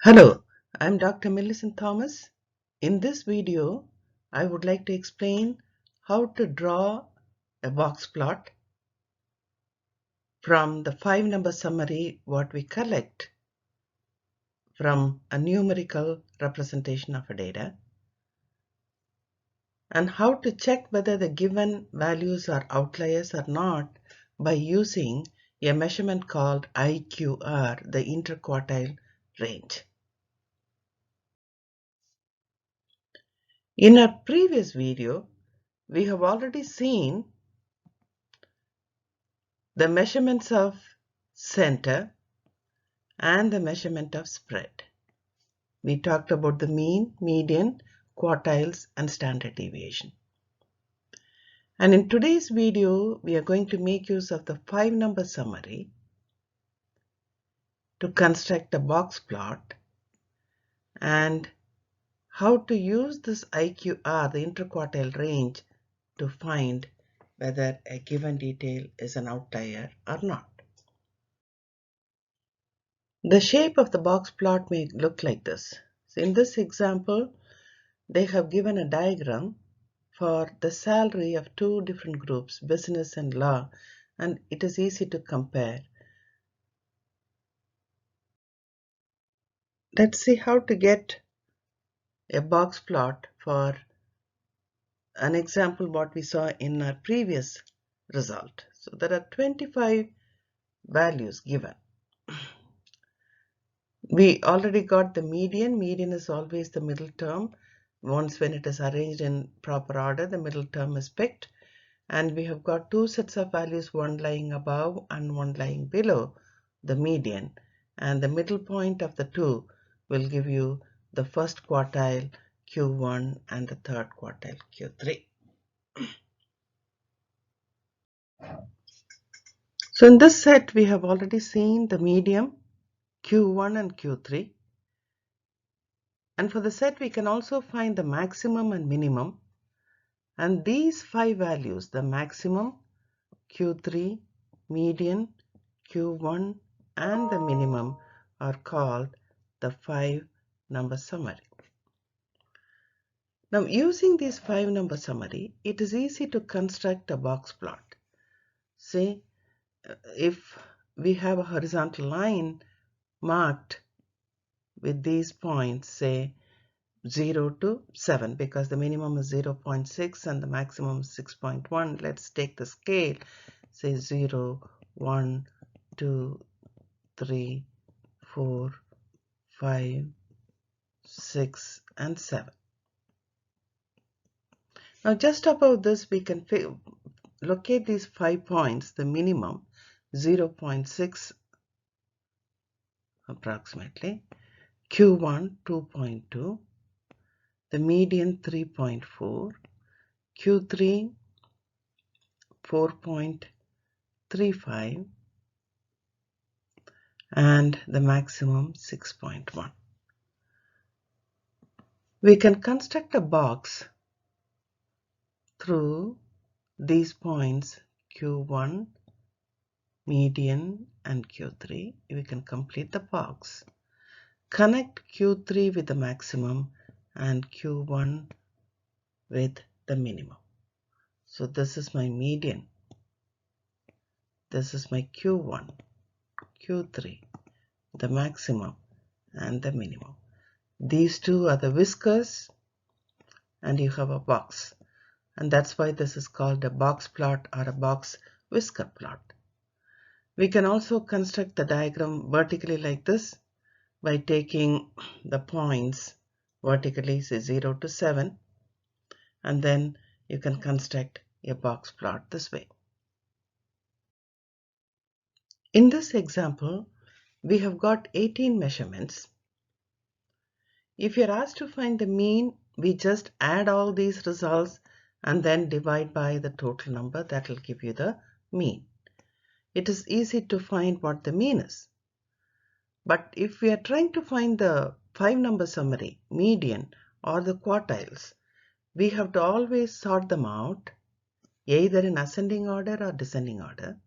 Hello, I'm Dr. Millicent Thomas. In this video, I would like to explain how to draw a box plot from the 5-number summary what we collect from a numerical representation of a data, and how to check whether the given values are outliers or not by using a measurement called IQR, the interquartile range. In our previous video, we have already seen the measurements of center and the measurement of spread. We talked about the mean, median, quartiles, and standard deviation. And in today's video, we are going to make use of the 5-number summary to construct a box plot and how to use this IQR, the interquartile range, to find whether a given detail is an outlier or not. The shape of the box plot may look like this. So in this example, they have given a diagram for the salary of two different groups, business and law, and it is easy to compare. Let's see how to get a box plot for an example what we saw in our previous result. So there are 25 values given. We already got the median. Median is always the middle term. Once when it is arranged in proper order, the middle term is picked. And we have got two sets of values, one lying above and one lying below the median. And the middle point of the two will give you the first quartile Q1 and the third quartile Q3. So in this set, we have already seen the median Q1 and Q3. And for the set, we can also find the maximum and minimum. And these 5 values, the maximum, Q3, median, Q1, and the minimum, are called the 5-number summary. Now, using this 5-number summary, it is easy to construct a box plot. Say, if we have a horizontal line marked with these points, say 0 to 7, because the minimum is 0.6 and the maximum is 6.1. Let's take the scale, say 0, 1, 2, 3, 4, 5, 6, and 7. Now just above this, we can locate these 5 points, the minimum 0.6 approximately, Q1 2.2, the median 3.4, Q3 4.35, and the maximum 6.1. We can construct a box through these points Q1, median, and Q3. We can complete the box. Connect Q3 with the maximum and Q1 with the minimum. So this is my median. This is my Q1, Q3, the maximum and the minimum. These two are the whiskers, and you have a box. And that's why this is called a box plot or a box whisker plot. We can also construct the diagram vertically like this by taking the points vertically, say 0 to 7, and then you can construct a box plot this way. In this example, we have got 18 measurements. If you're asked to find the mean, we just add all these results and then divide by the total number. That will give you the mean. It is easy to find what the mean is. But if we are trying to find the 5-number summary, median, or the quartiles, we have to always sort them out, either in ascending order or descending order.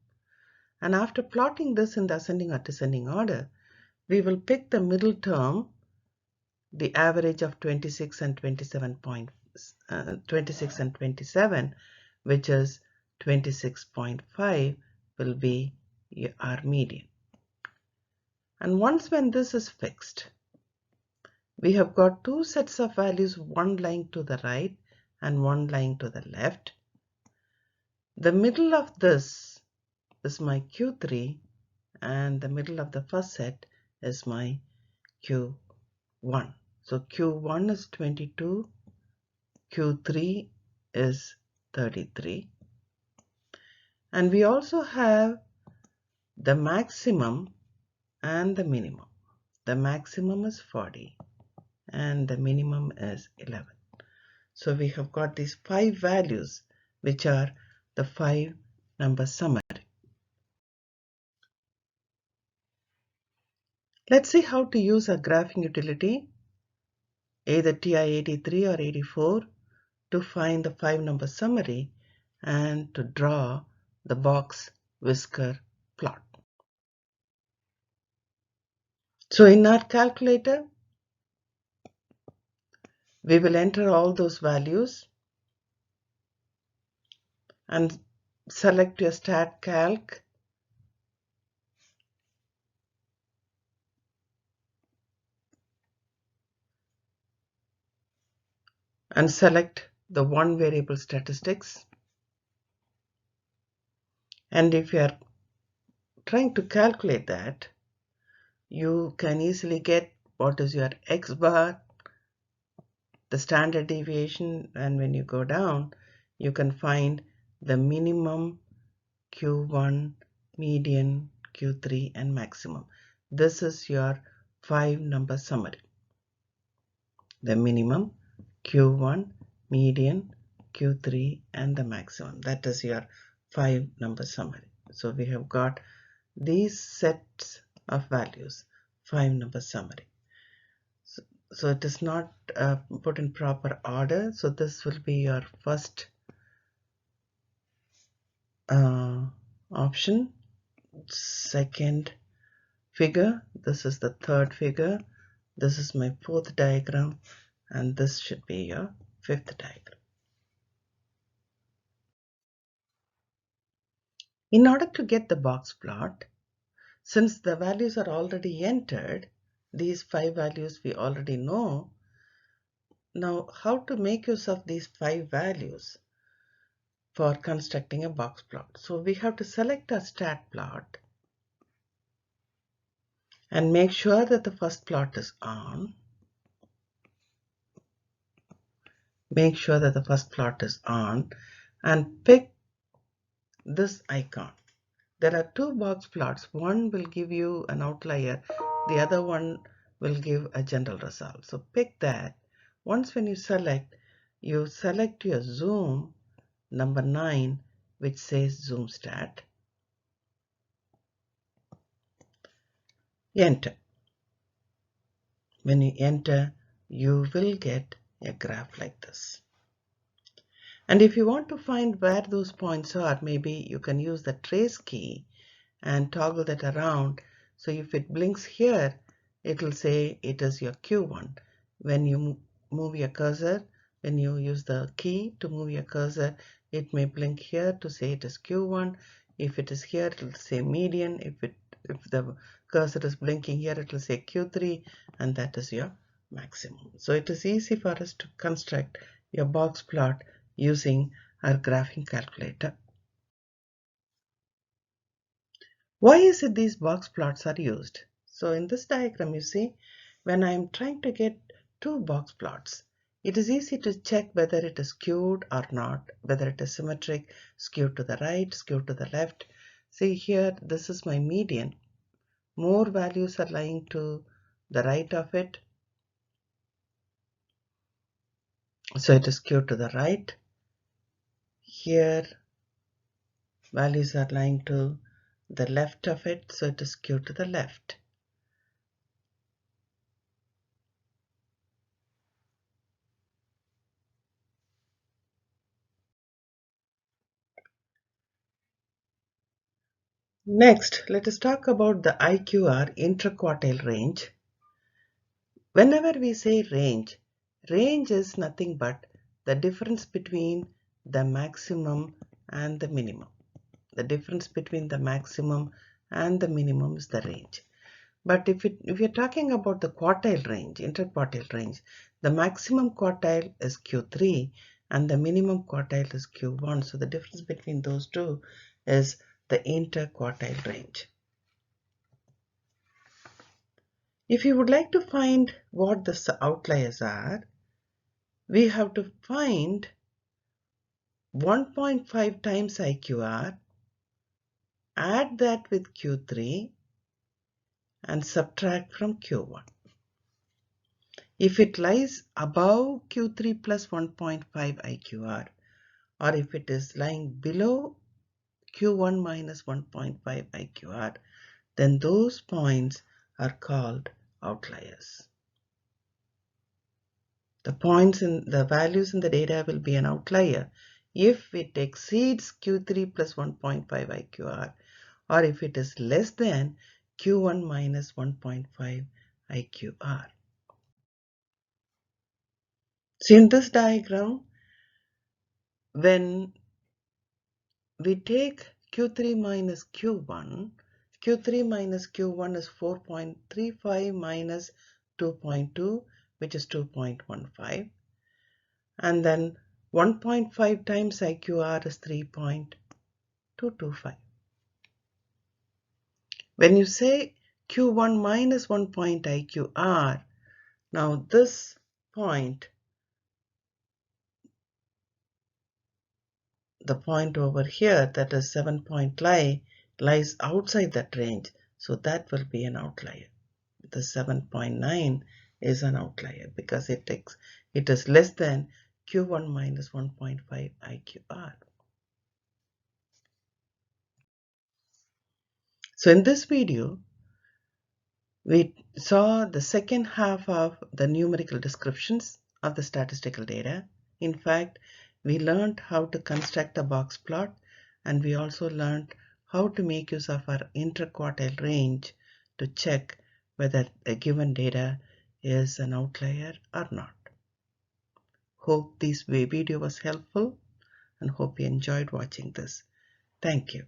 And after plotting this in the ascending or descending order, we will pick the middle term the average of 26 and 27, which is 26.5, will be our median. And once when this is fixed, we have got two sets of values, one lying to the right and one lying to the left. The middle of this is my Q3 and the middle of the first set is my Q1. So Q1 is 22, Q3 is 33. And we also have the maximum and the minimum. The maximum is 40 and the minimum is 11. So we have got these 5 values, which are the 5 number summary. Let's see how to use a graphing utility, either TI-83 or 84, to find the 5 number summary and to draw the box whisker plot. So in our calculator, we will enter all those values and select your stat calc and select the one variable statistics. And if you are trying to calculate that, you can easily get what is your x bar, the standard deviation, and when you go down, you can find the minimum, Q1, median, Q3, and maximum. This is your 5 number summary. The minimum, Q1, median, Q3, and the maximum. That is your 5 number summary. So we have got these sets of values, 5 number summary. So it is not put in proper order. So this will be your first option, second figure, this is the third figure, this is my fourth diagram, and this should be your fifth diagram. In order to get the box plot, since the values are already entered, these 5 values we already know, now how to make use of these 5 values for constructing a box plot? So we have to select a stat plot and make sure that the first plot is on. Make sure that the first plot is on and pick this icon. There are 2 box plots. One will give you an outlier, the other one will give a general result. So pick that. Once when you select your zoom number 9, which says zoom stat. Enter. When you enter, you will get a graph like this. And if you want to find where those points are, maybe you can use the trace key and toggle that around. So if it blinks here, it will say it is your Q1. When you move your cursor, when you use the key to move your cursor, it may blink here to say it is Q1. If it is here, it will say median. If the cursor is blinking here, it will say Q3, and that is your maximum. So it is easy for us to construct your box plot using our graphing calculator. Why is it these box plots are used? So in this diagram, you see, when I am trying to get 2 box plots, it is easy to check whether it is skewed or not, whether it is symmetric, skewed to the right, skewed to the left. See here, this is my median. More values are lying to the right of it, so it is skewed to the right. Here, values are lying to the left of it, so it is skewed to the left. Next, let us talk about the IQR interquartile range. Whenever we say range, range is nothing but the difference between the maximum and the minimum. The difference between the maximum and the minimum is the range. But if you're talking about the quartile range, interquartile range, the maximum quartile is Q3 and the minimum quartile is Q1. So the difference between those two is the interquartile range. If you would like to find what the outliers are, we have to find 1.5 times IQR, add that with Q3 and subtract from Q1. If it lies above Q3 plus 1.5 IQR, or if it is lying below Q1 minus 1.5 IQR, then those points are called outliers. The points in the values in the data will be an outlier if it exceeds Q3 plus 1.5 IQR, or if it is less than Q1 minus 1.5 IQR. So in this diagram, when we take Q3 minus Q1, Q3 minus Q1 is 4.35 minus 2.2, which is 2.15. And then 1.5 times IQR is 3.225. When you say Q1 minus 1 point IQR, now this point, the point over here, that is 7-point lies outside that range. So that will be an outlier. The 7.9 is an outlier because it is less than Q1 minus 1.5 IQR. So in this video, we saw the second half of the numerical descriptions of the statistical data. In fact, we learned how to construct a box plot, and we also learned how to make use of our interquartile range to check whether a given data is an outlier or not. Hope this video was helpful and hope you enjoyed watching this. Thank you.